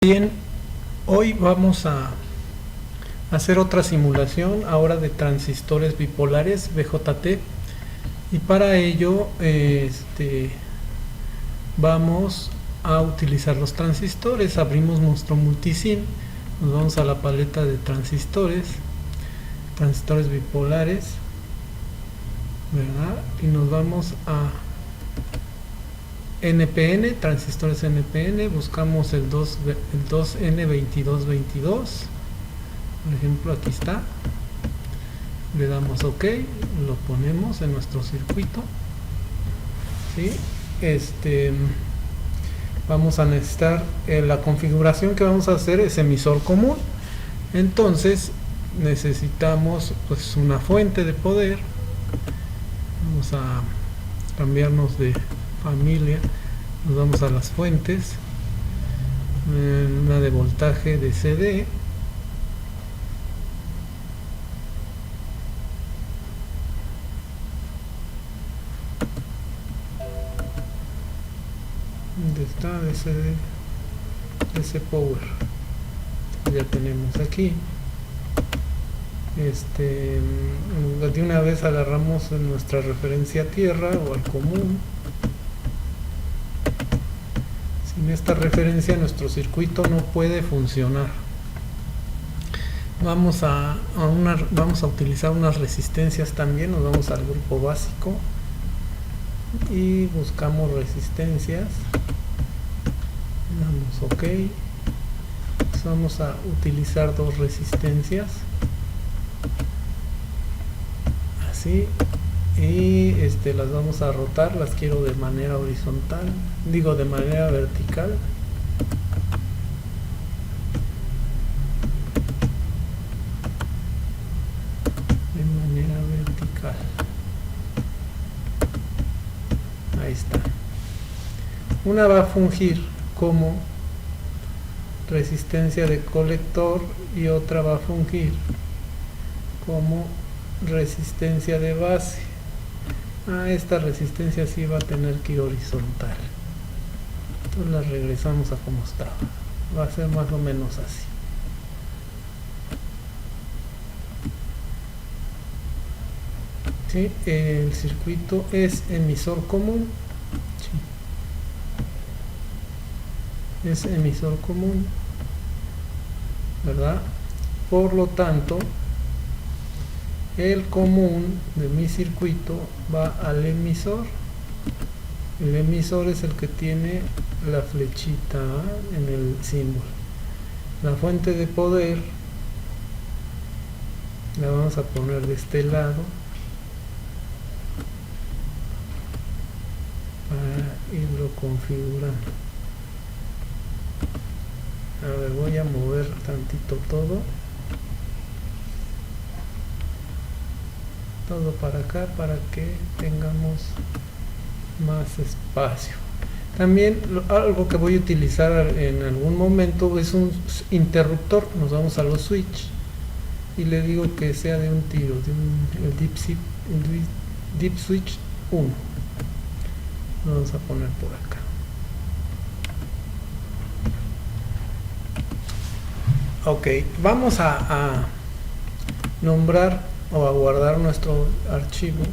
Bien, hoy vamos a hacer otra simulación ahora de transistores bipolares BJT, y para ello vamos a utilizar los transistores. Abrimos nuestro multisim, nos vamos a la paleta de transistores bipolares, ¿verdad? Y nos vamos a NPN, transistores NPN, buscamos el 2N2222, por ejemplo, aquí está, le damos OK, lo ponemos en nuestro circuito, ¿sí? Vamos a necesitar, la configuración que vamos a hacer es emisor común, entonces necesitamos pues una fuente de poder. Vamos a cambiarnos de familia, nos vamos a las fuentes, una de voltaje de CD, ¿dónde está? DC Power, ya tenemos aquí. De una vez agarramos nuestra referencia a tierra o al común. Sin esta referencia nuestro circuito no puede funcionar. Vamos a utilizar unas resistencias también. Nos vamos al grupo básico y buscamos resistencias, damos OK. Vamos a utilizar dos resistencias así, y las vamos a rotar. Las quiero de manera horizontal, digo de manera vertical. De manera vertical, ahí está. Una va a fungir como resistencia de colector y otra va a fungir como resistencia de base. Esta resistencia sí va a tener que ir horizontal, entonces la regresamos a como estaba. Va a ser más o menos así. ¿Sí? El circuito es emisor común. ¿Sí? Es emisor común, ¿verdad? Por lo tanto, el común de mi circuito va al emisor. El emisor es el que tiene la flechita en el símbolo. La fuente de poder la vamos a poner de este lado para irlo configurando. A ver, voy a mover tantito todo para acá para que tengamos más espacio. También algo que voy a utilizar en algún momento es un interruptor. Nos vamos a los switch y le digo que sea de un tiro, el deep switch 1. Lo vamos a poner por acá. Ok, vamos a nombrar o a guardar nuestro archivo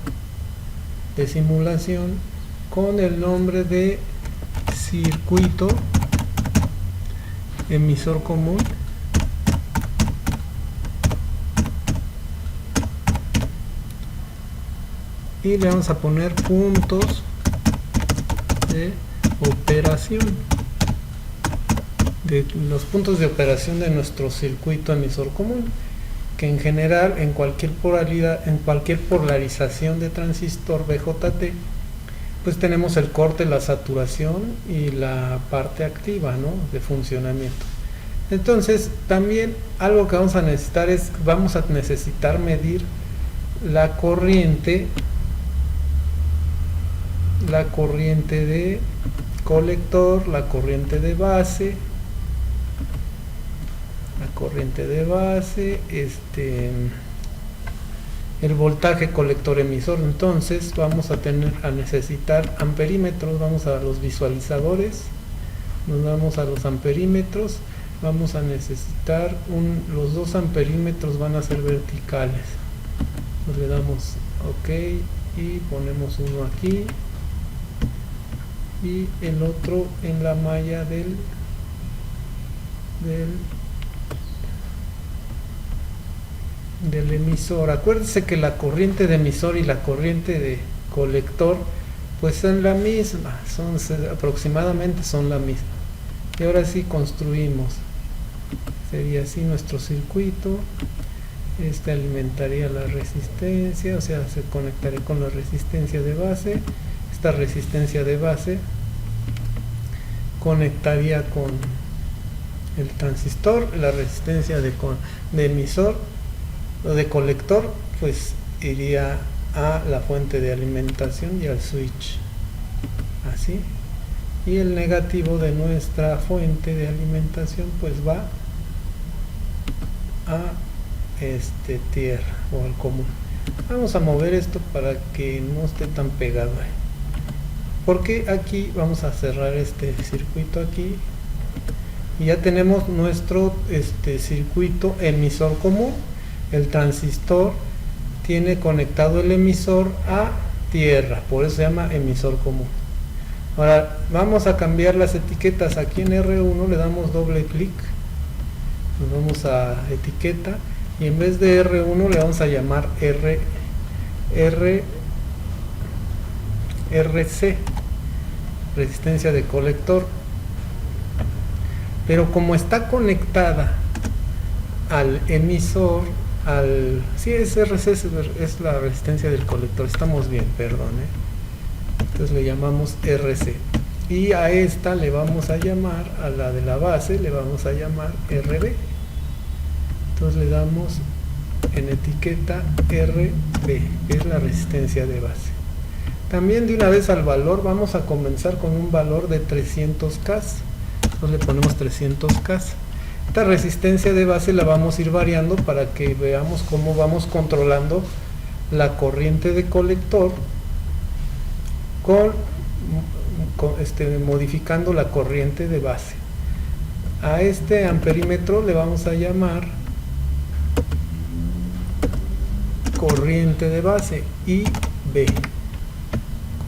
de simulación con el nombre de circuito emisor común y le vamos a poner puntos de operación, de los puntos de operación de nuestro circuito emisor común, que en general en cualquier polarización de transistor BJT pues tenemos el corte, la saturación y la parte activa, ¿no?, de funcionamiento. Entonces también algo que vamos a necesitar es, vamos a necesitar medir la corriente de colector, la corriente de base, el voltaje colector emisor. Entonces vamos a necesitar amperímetros. Vamos a los visualizadores, nos vamos a los amperímetros. vamos a necesitar los dos amperímetros van a ser verticales. Pues le damos OK y ponemos uno aquí y el otro en la malla del emisor. Acuérdense que la corriente de emisor y la corriente de colector pues son la misma, aproximadamente son la misma. Y ahora sí construimos, sería así nuestro circuito. Este alimentaría la resistencia, o sea, se conectaría con la resistencia de base. Esta resistencia de base conectaría con el transistor. La resistencia de emisor o de colector pues iría a la fuente de alimentación y al switch, así. Y el negativo de nuestra fuente de alimentación pues va a tierra o al común. Vamos a mover esto para que no esté tan pegado, porque aquí vamos a cerrar este circuito aquí y ya tenemos nuestro circuito emisor común. El transistor tiene conectado el emisor a tierra, por eso se llama emisor común. Ahora vamos a cambiar las etiquetas. Aquí en R1 le damos doble clic, nos vamos a etiqueta y en vez de R1 le vamos a llamar RC, resistencia de colector. Pero como está conectada al emisor, sí, es RC, es la resistencia del colector, estamos bien, perdón, entonces le llamamos RC, y a esta le vamos a llamar, a la de la base le vamos a llamar RB. Entonces le damos en etiqueta RB, que es la resistencia de base. También de una vez al valor, vamos a comenzar con un valor de 300K. Entonces le ponemos 300K. Esta resistencia de base la vamos a ir variando para que veamos cómo vamos controlando la corriente de colector modificando la corriente de base. A este amperímetro le vamos a llamar corriente de base, IB,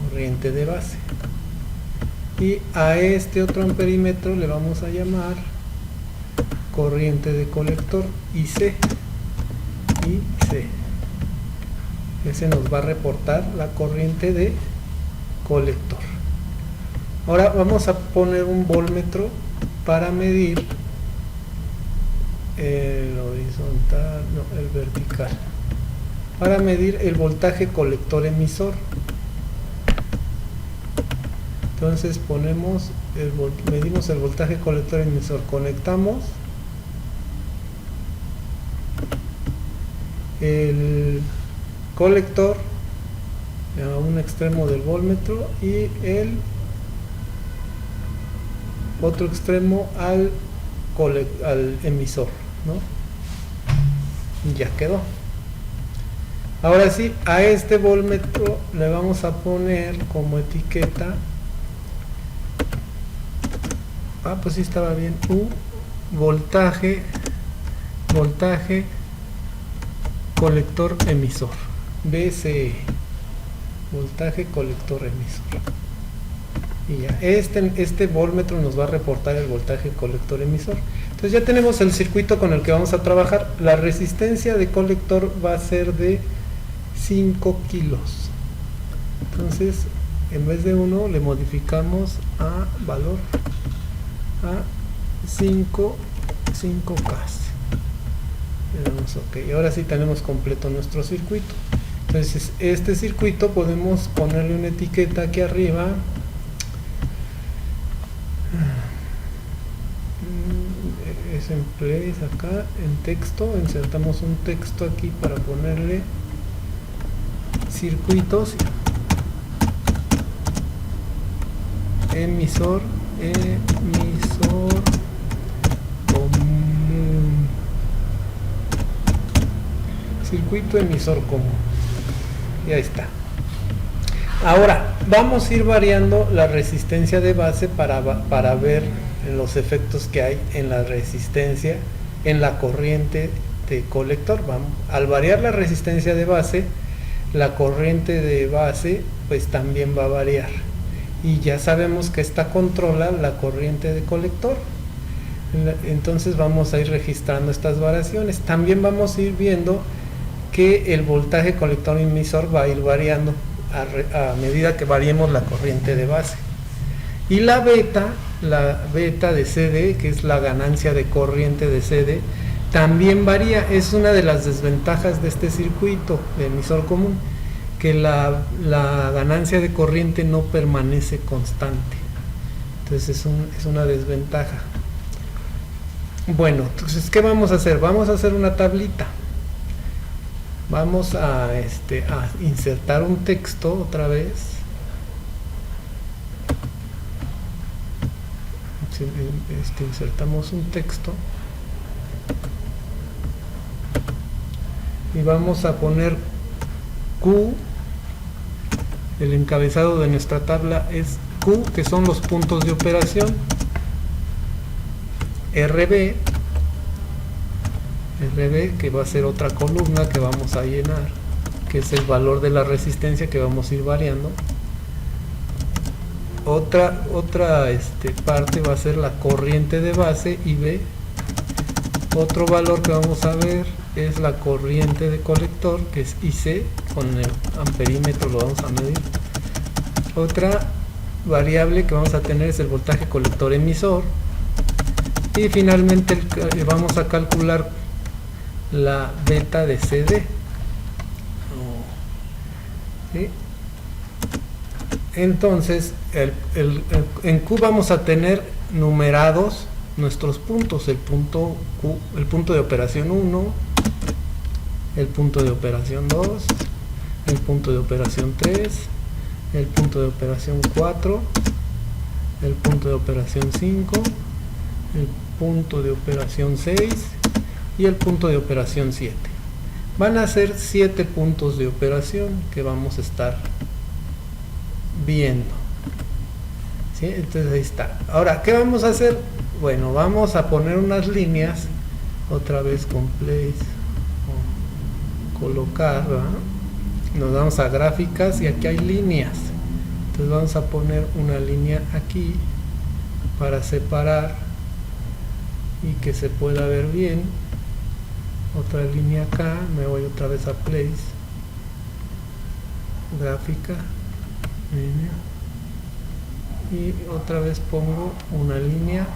corriente de base. Y a este otro amperímetro le vamos a llamar corriente de colector, IC. Ese nos va a reportar la corriente de colector. Ahora vamos a poner un voltmetro para medir el horizontal, no, el vertical, para medir el voltaje colector emisor. Entonces medimos el voltaje colector emisor, conectamos el colector a un extremo del voltmetro y el otro extremo al emisor, ¿no? Ya quedó. Ahora sí, a este voltmetro le vamos a poner como etiqueta, pues sí estaba bien, voltaje colector emisor, VCE, voltaje colector emisor. Y ya, este voltmetro nos va a reportar el voltaje colector emisor. Entonces ya tenemos el circuito con el que vamos a trabajar. La resistencia de colector va a ser de 5 kilos. Entonces en vez de 1 le modificamos a valor a 5K. Le damos OK. Y ahora sí tenemos completo nuestro circuito. Entonces este circuito podemos ponerle una etiqueta aquí arriba, es en place, acá en texto, insertamos un texto aquí para ponerle circuitos emisor común, circuito emisor común, y ahí está. Ahora, vamos a ir variando la resistencia de base para ver los efectos que hay en la resistencia, en la corriente de colector. Al variar la resistencia de base, la corriente de base pues también va a variar. Y ya sabemos que esta controla la corriente de colector. Entonces vamos a ir registrando estas variaciones. También vamos a ir viendo que el voltaje colector emisor va a ir variando a medida que variemos la corriente de base. Y la beta de CD, que es la ganancia de corriente de CD, también varía. Es una de las desventajas de este circuito de emisor común, que la ganancia de corriente no permanece constante. Entonces es una desventaja. Bueno, entonces ¿qué vamos a hacer? Vamos a hacer una tablita. Vamos a insertar un texto otra vez. Insertamos un texto y vamos a poner Q. El encabezado de nuestra tabla es Q, que son los puntos de operación. RB, que va a ser otra columna que vamos a llenar, que es el valor de la resistencia que vamos a ir variando. Otra parte va a ser la corriente de base, y B, otro valor que vamos a ver es la corriente de colector, que es IC, con el amperímetro lo vamos a medir. Otra variable que vamos a tener es el voltaje colector emisor. Y finalmente vamos a calcular la beta de CD. ¿Sí? Entonces en Q vamos a tener numerados nuestros puntos: el punto Q, el punto de operación 1, el punto de operación 2, el punto de operación 3, el punto de operación 4, el punto de operación 5, el punto de operación 6 y el punto de operación 7. Van a ser 7 puntos de operación que vamos a estar viendo. ¿Sí? Entonces ahí está. Ahora, ¿qué vamos a hacer? Bueno, vamos a poner unas líneas, otra vez con place, colocar, ¿verdad? Nos vamos a gráficas y aquí hay líneas. Entonces vamos a poner una línea aquí para separar y que se pueda ver bien. Otra línea acá, me voy otra vez a place, gráfica, línea, y otra vez pongo una línea,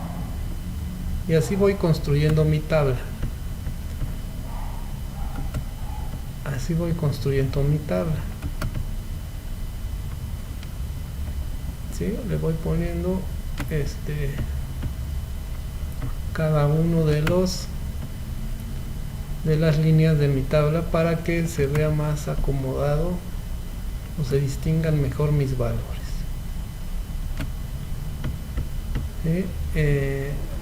y así voy construyendo mi tabla. Así voy construyendo mi tabla. ¿Sí? Le voy poniendo cada uno de las líneas de mi tabla para que se vea más acomodado o se distingan mejor mis valores. ¿Sí?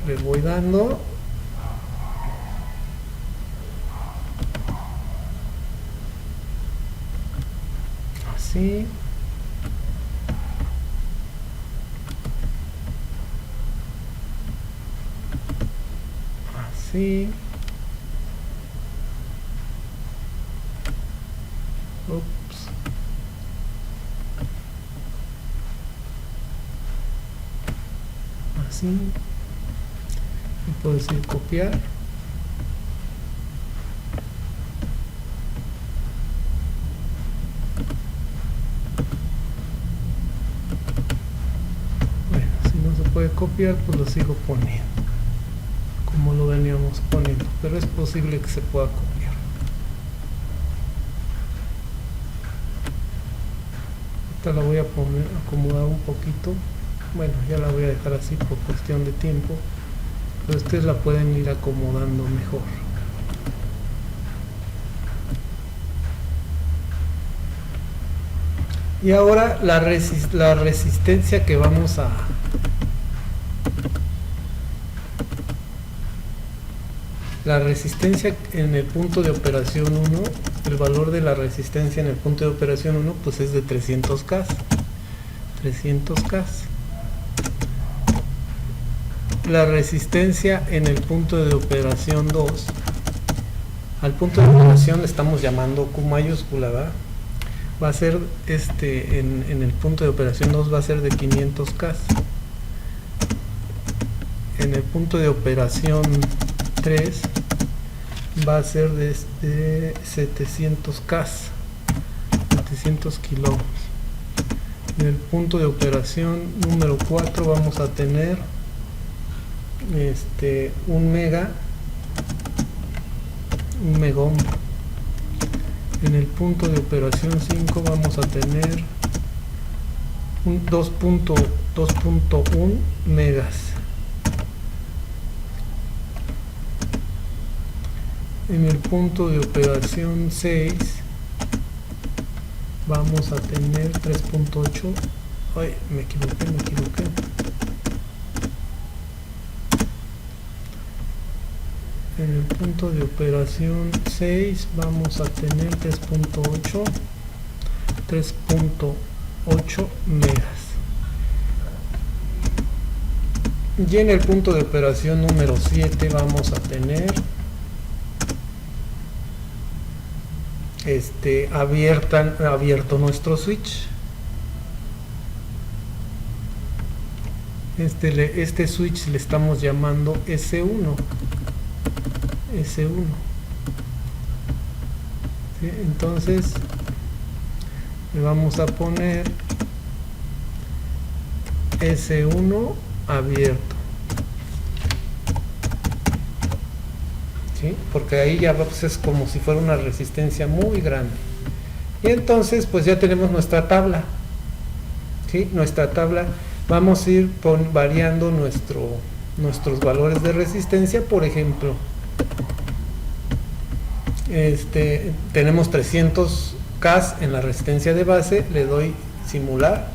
Les voy dando así. Así. Ups. Así. Y puedo decir copiar. Bueno, si no se puede copiar, pues lo sigo poniendo como lo veníamos poniendo, pero es posible que se pueda copiar. Esta la voy a acomodar un poquito. Bueno, ya la voy a dejar así por cuestión de tiempo, pero ustedes la pueden ir acomodando mejor. Y ahora la resistencia que vamos a la resistencia en el punto de operación 1 el valor de la resistencia en el punto de operación 1 pues es de 300K. La resistencia en el punto de operación 2, al punto de operación le estamos llamando Q mayúscula, ¿verdad? Va a ser en el punto de operación 2 va a ser de 500K. En el punto de operación 3 va a ser de 700K, 700 kiloohms. En el punto de operación número 4 vamos a tener 1 megohm. En el punto de operación 5 vamos a tener 2.1 megas. En el punto de operación 6 vamos a tener 3.8. Ay, me equivoqué. En el punto de operación 6 vamos a tener 3.8 megas. Y en el punto de operación número 7 vamos a tener abierto nuestro switch. Este switch le estamos llamando S1. ¿Sí? Entonces le vamos a poner S1 abierto, ¿sí? Porque ahí ya pues, es como si fuera una resistencia muy grande. Y entonces pues ya tenemos nuestra tabla, ¿sí? Nuestra tabla, vamos a ir variando nuestros valores de resistencia. Por ejemplo, tenemos 300K en la resistencia de base, le doy simular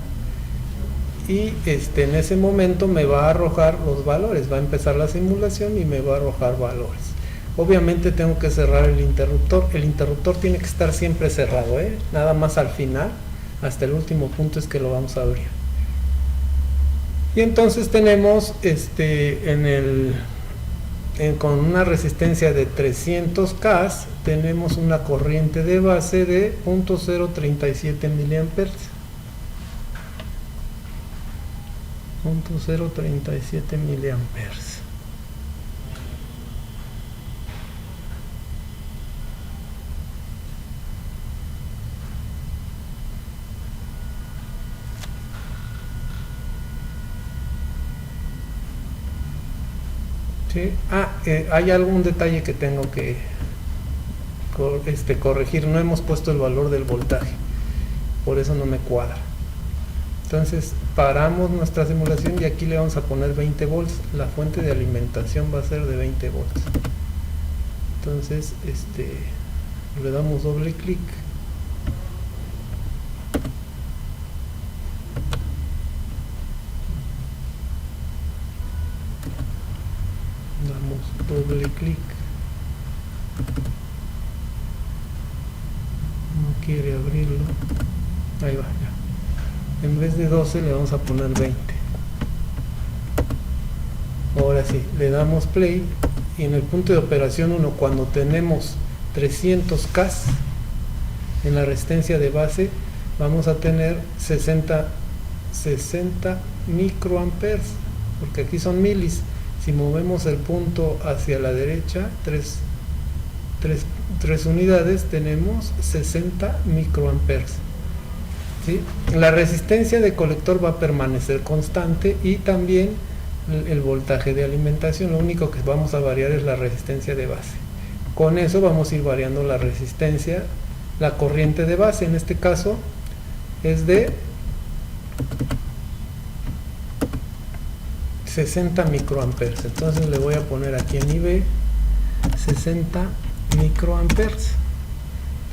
y en ese momento me va a arrojar los valores, va a empezar la simulación y me va a arrojar valores. Obviamente tengo que cerrar el interruptor tiene que estar siempre cerrado, nada más al final, hasta el último punto es que lo vamos a abrir. Y entonces tenemos con una resistencia de 300K tenemos una corriente de base de 0.037 miliamperes. 0.037 miliamperes. ¿Sí? Hay algún detalle que tengo que corregir. No hemos puesto el valor del voltaje, por eso no me cuadra. Entonces paramos nuestra simulación y aquí le vamos a poner 20 volts. La fuente de alimentación va a ser de 20 volts. Entonces le damos doble clic. Doble clic, no quiere abrirlo, ahí va, ya. En vez de 12 le vamos a poner 20. Ahora sí, le damos play y en el punto de operación 1, cuando tenemos 300K en la resistencia de base, vamos a tener 60 microamperes, porque aquí son milis. Si movemos el punto hacia la derecha 3 unidades, tenemos 60 microamperes, ¿sí? La resistencia de colector va a permanecer constante y también el voltaje de alimentación. Lo único que vamos a variar es la resistencia de base. Con eso vamos a ir variando la resistencia. La corriente de base en este caso es de 60 microamperes. Entonces le voy a poner aquí en IV 60 microamperes.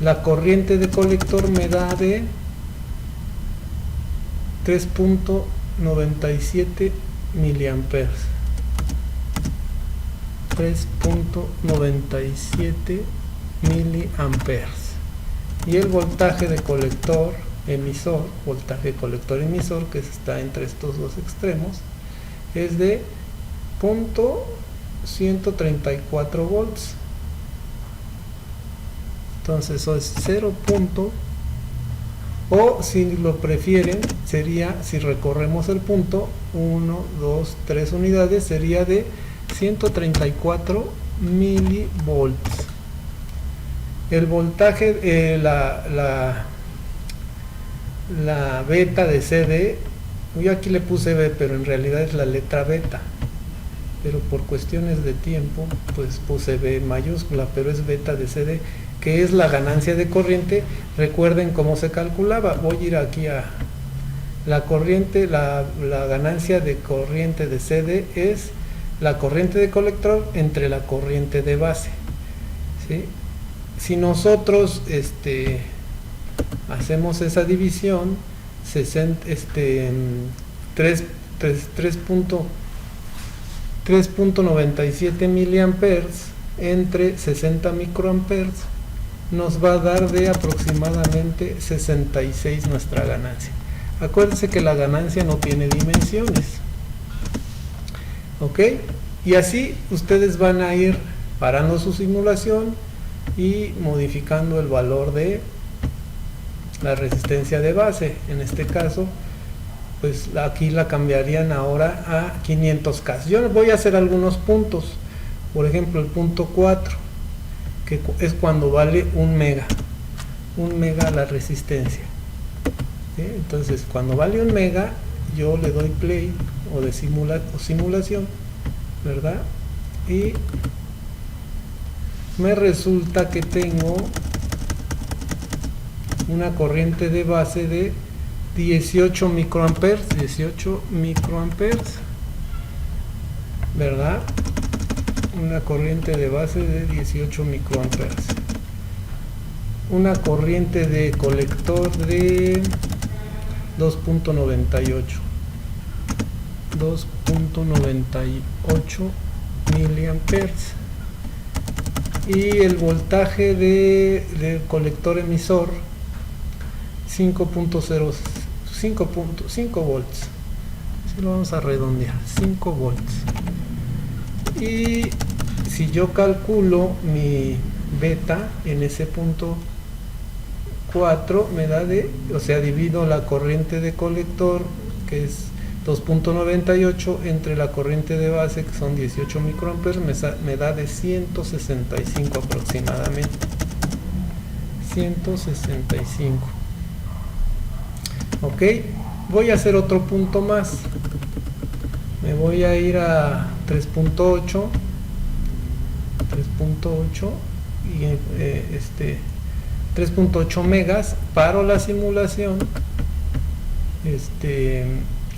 La corriente de colector me da de 3.97 miliamperes. 3.97 miliamperes. y el voltaje de colector emisor, voltaje de colector emisor, que está entre estos dos extremos, es de 0.134 volts. Entonces eso es 0. O si lo prefieren, sería, si recorremos el punto, 1, 2, 3 unidades, sería de 134 milivolts. El voltaje, la beta de CD, yo aquí le puse B, pero en realidad es la letra beta, pero por cuestiones de tiempo pues puse B mayúscula, pero es beta de CD, que es la ganancia de corriente. Recuerden cómo se calculaba. Voy a ir aquí a la corriente, la ganancia de corriente de CD es la corriente de colector entre la corriente de base, ¿sí? Si nosotros hacemos esa división, 3.97 miliamperes entre 60 microamperes nos va a dar de aproximadamente 66 nuestra ganancia. Acuérdense que la ganancia no tiene dimensiones, ¿ok? Y así ustedes van a ir parando su simulación y modificando el valor de la resistencia de base. En este caso, pues aquí la cambiarían ahora a 500K. Yo voy a hacer algunos puntos. Por ejemplo, el punto 4, que es cuando vale 1 mega la resistencia, ¿sí? Entonces cuando vale 1 mega yo le doy play o de simulación, ¿verdad? Y me resulta que tengo una corriente de base de 18 microamperes, ¿verdad? Una corriente de base de 18 microamperes. Una corriente de colector de 2.98 miliamperes. Y el voltaje de colector emisor 5.5 volts. Si lo vamos a redondear, 5 volts. Y si yo calculo mi beta en ese punto 4, me da divido la corriente de colector, que es 2.98, entre la corriente de base, que son 18 microamperes, me da de 165 aproximadamente. 165. Ok, voy a hacer otro punto más. Me voy a ir a 3.8 y 3.8 megas. Paro la simulación,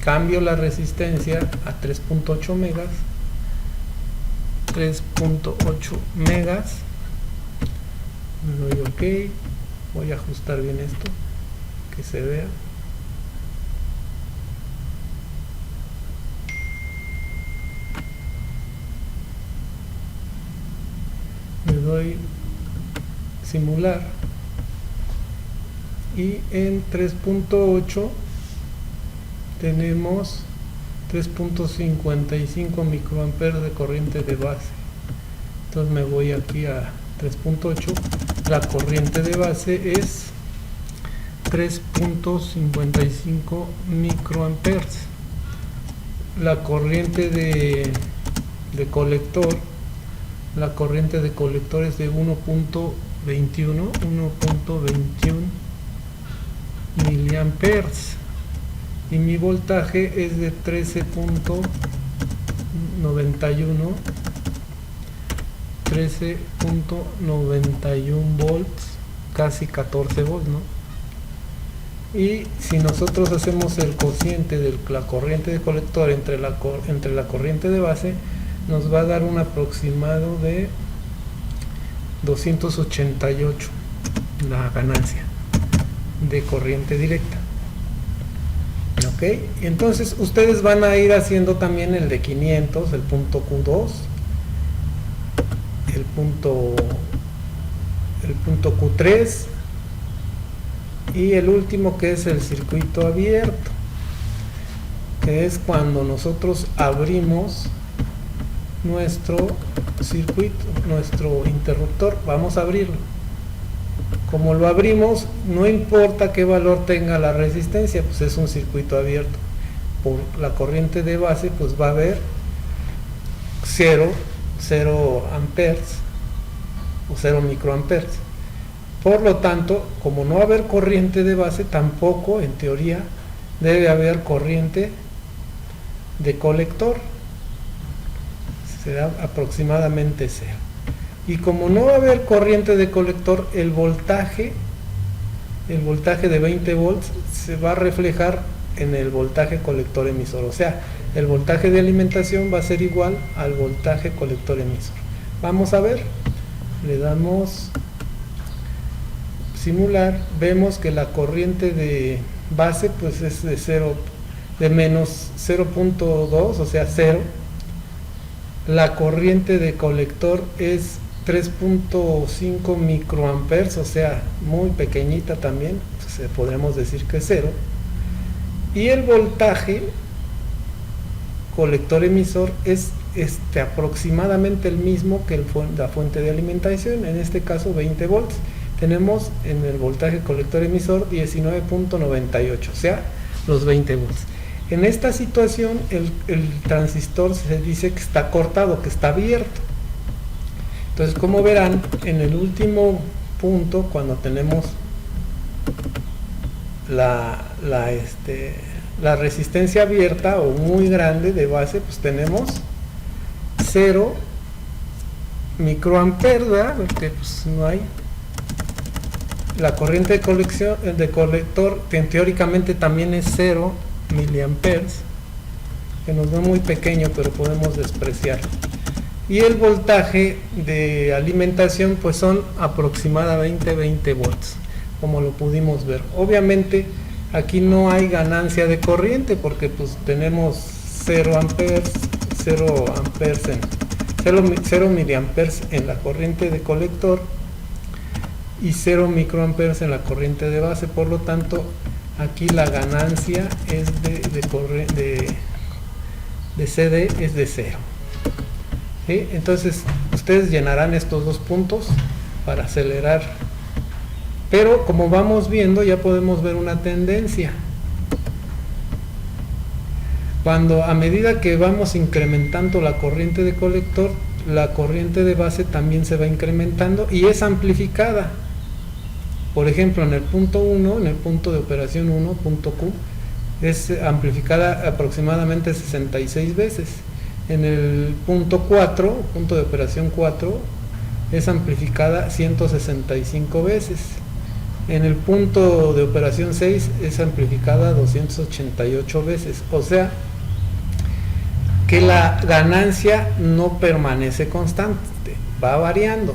cambio la resistencia a 3.8 megas. 3.8 megas, me doy ok. Voy a ajustar bien esto, que se vea. Le doy simular y en 3.8 tenemos 3.55 microamperes de corriente de base. Entonces me voy aquí a 3.8. La corriente de base es 3.55 microamperes. La corriente de colector, la corriente de colector es de 1.21 miliamperes y mi voltaje es de 13.91 volts, casi 14 volts, ¿no? Y si nosotros hacemos el cociente de la corriente de colector entre la corriente de base, nos va a dar un aproximado de 288 la ganancia de corriente directa. Ok, entonces ustedes van a ir haciendo también el de 500, el punto Q2, el punto Q3 y el último, que es el circuito abierto, que es cuando nosotros abrimos nuestro circuito, nuestro interruptor. Vamos a abrirlo. Como lo abrimos, no importa qué valor tenga la resistencia, pues es un circuito abierto. Por la corriente de base, pues va a haber 0 amperes o 0 microamperes. Por lo tanto, como no va a haber corriente de base, tampoco en teoría debe haber corriente de colector. Será aproximadamente 0. Y como no va a haber corriente de colector, el voltaje de 20 volts se va a reflejar en el voltaje colector emisor. O sea, el voltaje de alimentación va a ser igual al voltaje colector emisor. Vamos a ver, le damos simular, vemos que la corriente de base pues es de menos 0.2, o sea 0. La corriente de colector es 3.5 microamperes, o sea muy pequeñita también, entonces podremos decir que es 0. Y el voltaje colector emisor es aproximadamente el mismo que la fuente de alimentación, en este caso 20 volts. Tenemos en el voltaje colector emisor 19.98, o sea los 20 volts. En esta situación el transistor se dice que está cortado, que está abierto. Entonces, como verán, en el último punto, cuando tenemos la resistencia abierta o muy grande de base, pues tenemos 0 microamperes, ¿verdad? Porque pues no hay. La corriente de colector teóricamente también es 0 miliamperes, que nos da muy pequeño, pero podemos despreciar. Y el voltaje de alimentación pues son aproximadamente 20 volts, como lo pudimos ver. Obviamente aquí no hay ganancia de corriente porque pues tenemos 0 miliamperes en la corriente de colector y 0 microamperes en la corriente de base. Por lo tanto, aquí la ganancia es de CD es de 0. ¿Sí? Entonces ustedes llenarán estos dos puntos para acelerar, pero como vamos viendo ya podemos ver una tendencia. Cuando a medida que vamos incrementando la corriente de colector, la corriente de base también se va incrementando y es amplificada. Por ejemplo, en el punto 1, en el punto de operación 1, punto Q, es amplificada aproximadamente 66 veces. En el punto 4, punto de operación 4, es amplificada 165 veces. En el punto de operación 6 es amplificada 288 veces. O sea, que la ganancia no permanece constante, va variando.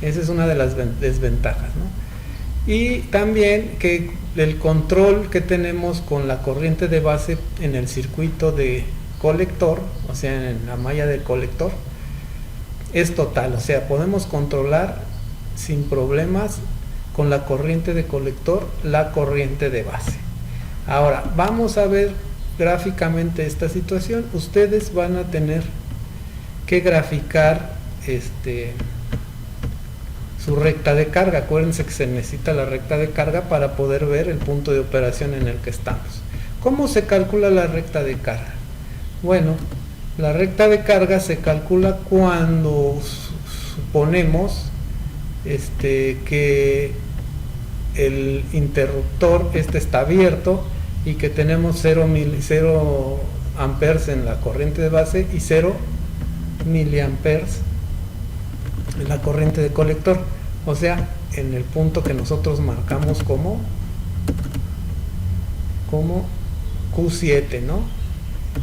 Esa es una de las desventajas, ¿no? Y también que el control que tenemos con la corriente de base en el circuito de colector, o sea en la malla del colector, es total. O sea, podemos controlar sin problemas con la corriente de colector la corriente de base. Ahora vamos a ver gráficamente esta situación. Ustedes van a tener que graficar su recta de carga. Acuérdense que se necesita la recta de carga para poder ver el punto de operación en el que estamos. ¿Cómo se calcula la recta de carga? Bueno, la recta de carga se calcula cuando suponemos que el interruptor está abierto y que tenemos 0 amperes en la corriente de base y 0 miliamperes en la corriente de colector, o sea, en el punto que nosotros marcamos como Q7, ¿no?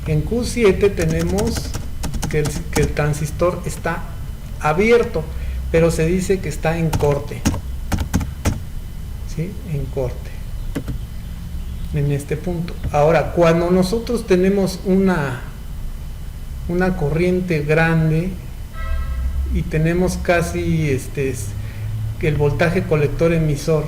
En Q7 tenemos que el transistor está abierto, pero se dice que está en corte, ¿sí? En corte, en este punto. Ahora, cuando nosotros tenemos una corriente grande y tenemos casi el voltaje colector emisor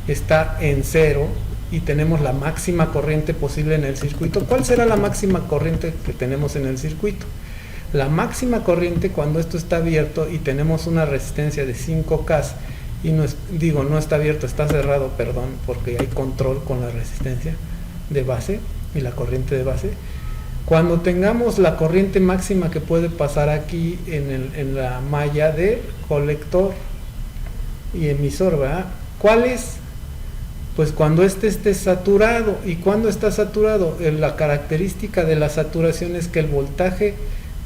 está en 0 y tenemos la máxima corriente posible en el circuito. ¿Cuál será la máxima corriente que tenemos en el circuito? La máxima corriente cuando esto está abierto y tenemos una resistencia de 5K y no está abierto, está cerrado, perdón, porque hay control con la resistencia de base y la corriente de base. Cuando tengamos la corriente máxima que puede pasar aquí en la malla de colector y emisor, ¿verdad? ¿Cuál es? Pues cuando este esté saturado. ¿Y cuando está saturado? La característica de la saturación es que el voltaje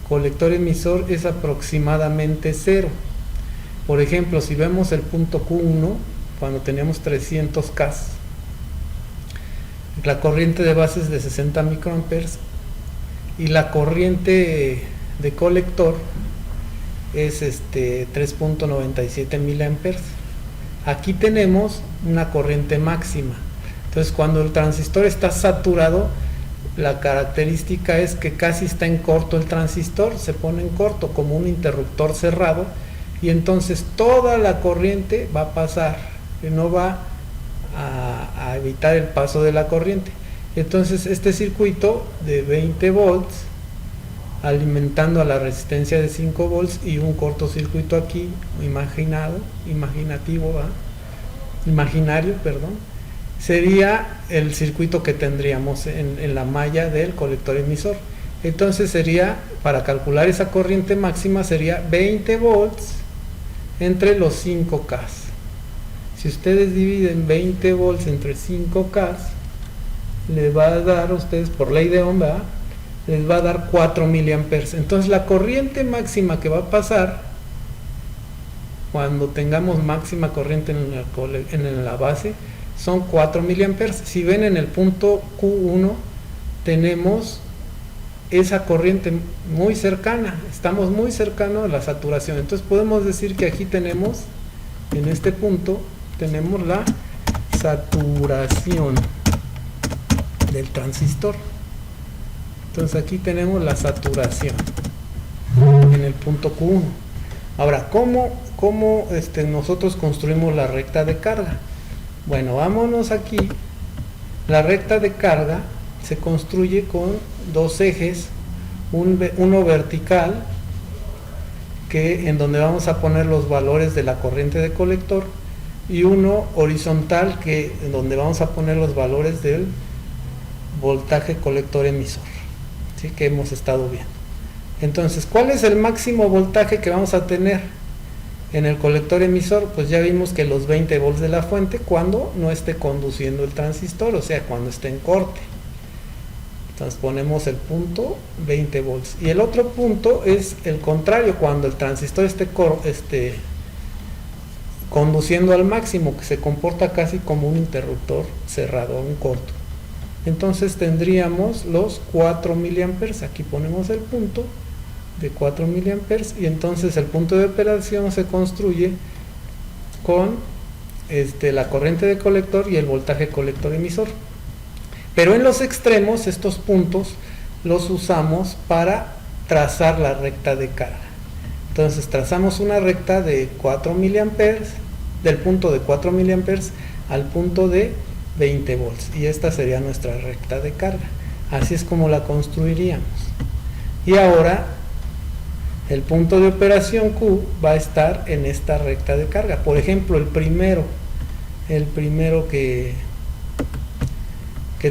colector emisor es aproximadamente 0. Por ejemplo, si vemos el punto Q1, cuando teníamos 300K, la corriente de base es de 60 microamperes y la corriente de colector es 3.97 miliamperes. Aquí tenemos una corriente máxima. Entonces, cuando el transistor está saturado, la característica es que casi está en corto el transistor, se pone en corto como un interruptor cerrado, y entonces toda la corriente va a pasar, que no va a evitar el paso de la corriente. Entonces este circuito de 20 volts alimentando a la resistencia de 5 volts y un cortocircuito aquí imaginario, sería el circuito que tendríamos en la malla del colector emisor. Entonces sería, para calcular esa corriente máxima, sería 20 volts entre los 5K. Si ustedes dividen 20 volts entre 5K, les va a dar a ustedes, por ley de Ohm, les va a dar 4 miliamperes. Entonces la corriente máxima que va a pasar cuando tengamos máxima corriente en la base son 4 miliamperes. Si ven en el punto Q1 tenemos esa corriente muy cercana, estamos muy cercanos a la saturación. Entonces podemos decir que aquí tenemos, en este punto tenemos la saturación del transistor. Entonces aquí tenemos la saturación en el punto Q1. Ahora, ¿cómo nosotros construimos la recta de carga? Bueno, vámonos aquí. La recta de carga se construye con dos ejes, uno vertical, en donde vamos a poner los valores de la corriente de colector, y uno horizontal, en donde vamos a poner los valores del voltaje colector emisor, ¿sí? Que hemos estado viendo. Entonces, ¿cuál es el máximo voltaje que vamos a tener en el colector emisor? Pues ya vimos que los 20 volts de la fuente cuando no esté conduciendo el transistor, o sea, cuando esté en corte. Entonces ponemos el punto 20 volts. Y el otro punto es el contrario, cuando el transistor esté conduciendo al máximo, que se comporta casi como un interruptor cerrado, un corto. Entonces tendríamos los 4 miliamperes. Aquí ponemos el punto de 4 miliamperes y entonces el punto de operación se construye con la corriente de colector y el voltaje colector emisor. Pero en los extremos, estos puntos los usamos para trazar la recta de carga. Entonces trazamos una recta de 4 miliamperes, del punto de 4 miliamperes al punto de 20 volts, y esta sería nuestra recta de carga. Así es como la construiríamos. Y ahora el punto de operación Q va a estar en esta recta de carga. Por ejemplo, el primero que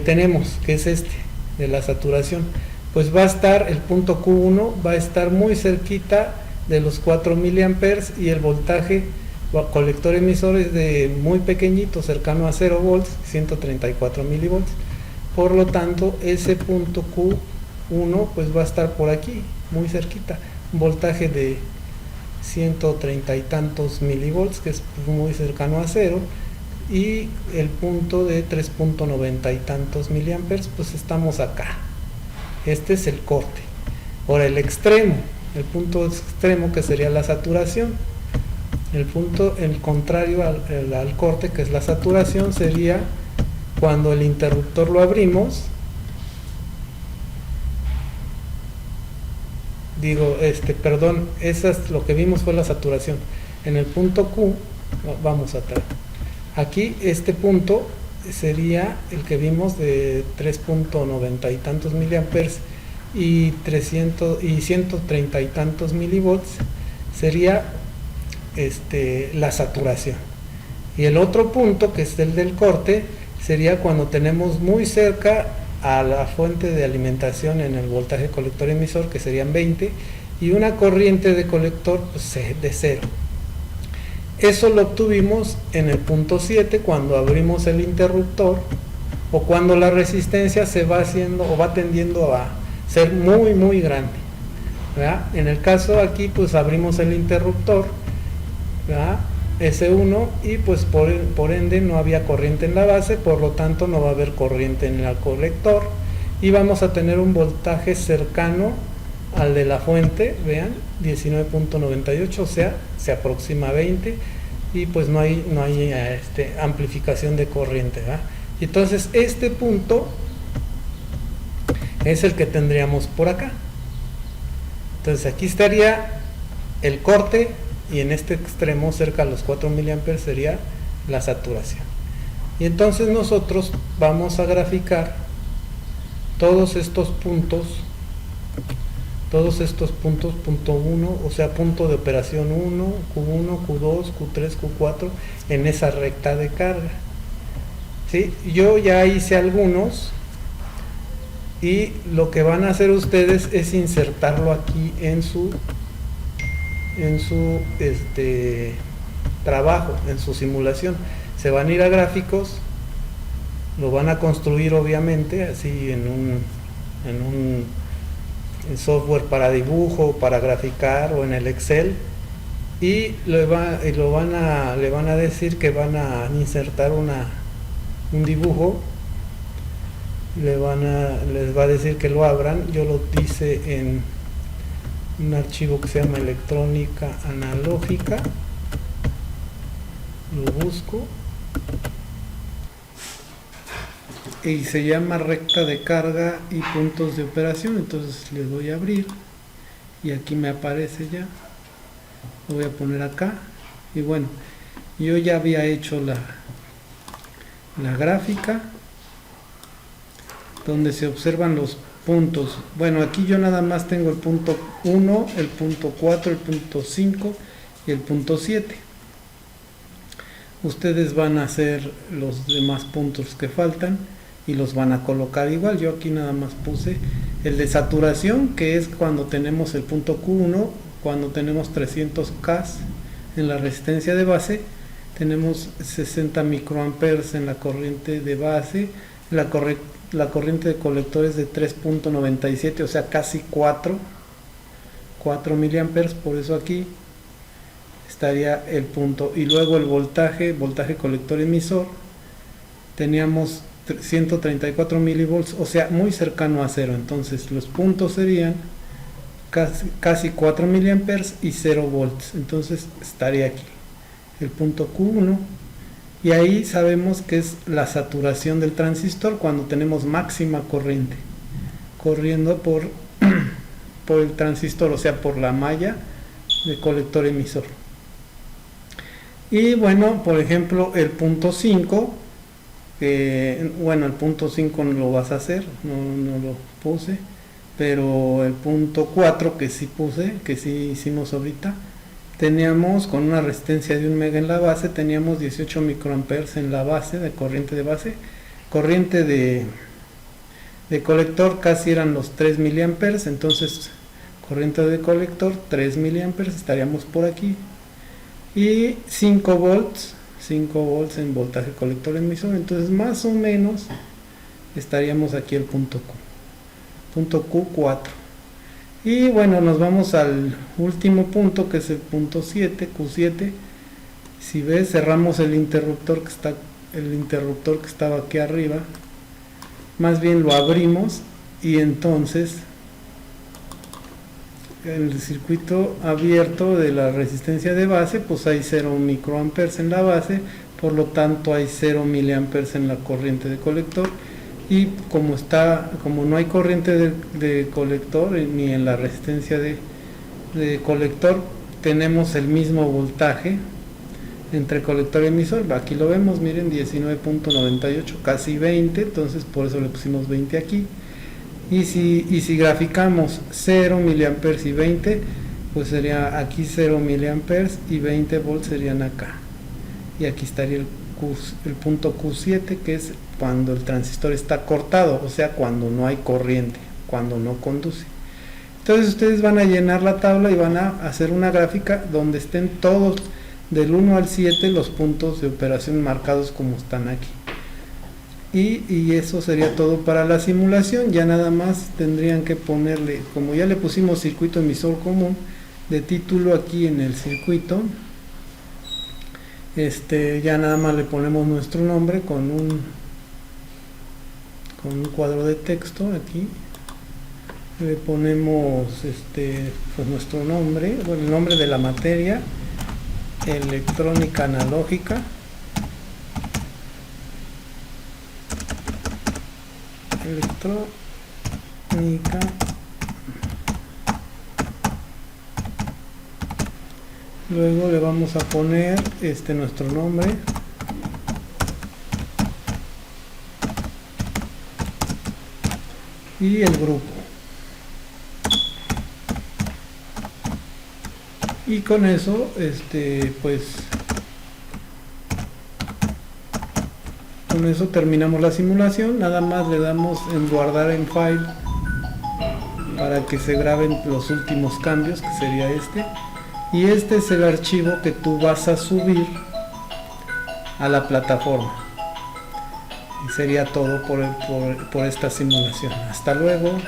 tenemos, que es de la saturación, pues va a estar, el punto Q1 va a estar muy cerquita de los 4 miliamperes y el voltaje colector emisor es de muy pequeñito, cercano a 0 volts, 134 milivolts. Por lo tanto, ese punto Q1 pues va a estar por aquí, muy cerquita, un voltaje de 130 y tantos milivolts, que es muy cercano a 0, y el punto de 3.90 y tantos miliamperes, pues estamos acá. Este es el corte. Ahora el punto extremo, que sería la saturación. El contrario al corte, que es la saturación, sería cuando el interruptor lo abrimos. Lo que vimos fue la saturación. En el punto Q, vamos atrás. Aquí este punto sería el que vimos de 3.90 y tantos miliamperes y 130 y tantos milivolts, sería la saturación. Y el otro punto, que es el del corte, sería cuando tenemos muy cerca a la fuente de alimentación en el voltaje colector emisor, que serían 20, y una corriente de colector pues, de 0. Eso lo obtuvimos en el punto 7 cuando abrimos el interruptor, o cuando la resistencia se va haciendo o va tendiendo a ser muy grande, ¿verdad? En el caso aquí pues abrimos el interruptor, ¿verdad? S1, y pues por ende no había corriente en la base, por lo tanto no va a haber corriente en el colector, y vamos a tener un voltaje cercano al de la fuente, vean, 19.98, o sea, se aproxima a 20, y pues no hay amplificación de corriente, ¿verdad? Entonces este punto es el que tendríamos por acá. Entonces aquí estaría el corte, y en este extremo cerca a los 4 miliamperes sería la saturación. Y entonces nosotros vamos a graficar todos estos puntos, punto 1, o sea, punto de operación 1, Q1, Q2, Q3, Q4, en esa recta de carga. ¿Sí? Yo ya hice algunos, y lo que van a hacer ustedes es insertarlo aquí en su trabajo, en su simulación. Se van a ir a gráficos, lo van a construir obviamente así en un software para dibujo, para graficar, o en el Excel, y le van a decir que van a insertar un dibujo. Les va a decir que lo abran. Yo lo hice en un archivo que se llama electrónica analógica, lo busco y se llama recta de carga y puntos de operación. Entonces le doy a abrir y aquí me aparece ya. Lo voy a poner acá, y bueno, yo ya había hecho la gráfica donde se observan los puntos. Bueno, aquí yo nada más tengo el punto 1, el punto 4, el punto 5 y el punto 7. Ustedes van a hacer los demás puntos que faltan y los van a colocar igual. Yo aquí nada más puse el de saturación, que es cuando tenemos el punto Q1, cuando tenemos 300K en la resistencia de base, tenemos 60 microamperes en la corriente de base, la corriente de colectores de 3.97, o sea casi 4 miliamperes, por eso aquí estaría el punto. Y luego el voltaje colector emisor, teníamos 134 milivolts, o sea muy cercano a 0, entonces los puntos serían casi 4 miliamperes y 0 volts, entonces estaría aquí el punto Q1. Y ahí sabemos que es la saturación del transistor cuando tenemos máxima corriente corriendo por el transistor, o sea por la malla de colector emisor. Y bueno, por ejemplo el punto 5, bueno, el punto 5 no lo vas a hacer, no lo puse, pero el punto 4 que sí puse, que sí hicimos ahorita, teníamos con una resistencia de 1 mega en la base, teníamos 18 microamperes en la base de corriente de base, corriente de colector casi eran los 3 miliamperes, entonces corriente de colector 3 miliamperes, estaríamos por aquí, y 5 volts en voltaje colector emisor, entonces más o menos estaríamos aquí el punto Q4. Y bueno, nos vamos al último punto, que es el punto 7, Q7. Si ves, cerramos el interruptor que estaba aquí arriba, más bien lo abrimos, y entonces en el circuito abierto de la resistencia de base, pues hay 0 microamperes en la base, por lo tanto hay 0 miliamperes en la corriente de colector. Y como no hay corriente de colector ni en la resistencia de colector, tenemos el mismo voltaje entre colector y emisor. Aquí lo vemos, miren, 19.98, casi 20, entonces por eso le pusimos 20 aquí. Y si graficamos 0 miliamperes y 20, pues sería aquí 0 miliamperes y 20 volts serían acá. Y aquí estaría el punto Q7, que es cuando el transistor está cortado, o sea, cuando no hay corriente, cuando no conduce. Entonces ustedes van a llenar la tabla y van a hacer una gráfica donde estén todos del 1 al 7 los puntos de operación marcados como están aquí. Y eso sería todo para la simulación. Ya nada más tendrían que ponerle, como ya le pusimos circuito emisor común, de título aquí en el circuito, ya nada más le ponemos nuestro nombre con un cuadro de texto aquí. Le ponemos pues nuestro nombre, bueno, el nombre de la materia, electrónica analógica, luego le vamos a poner nuestro nombre, y el grupo, y con eso pues con eso terminamos la simulación. Nada más le damos en guardar en file para que se graben los últimos cambios, que sería y este es el archivo que tú vas a subir a la plataforma. Y sería todo por esta simulación. Hasta luego.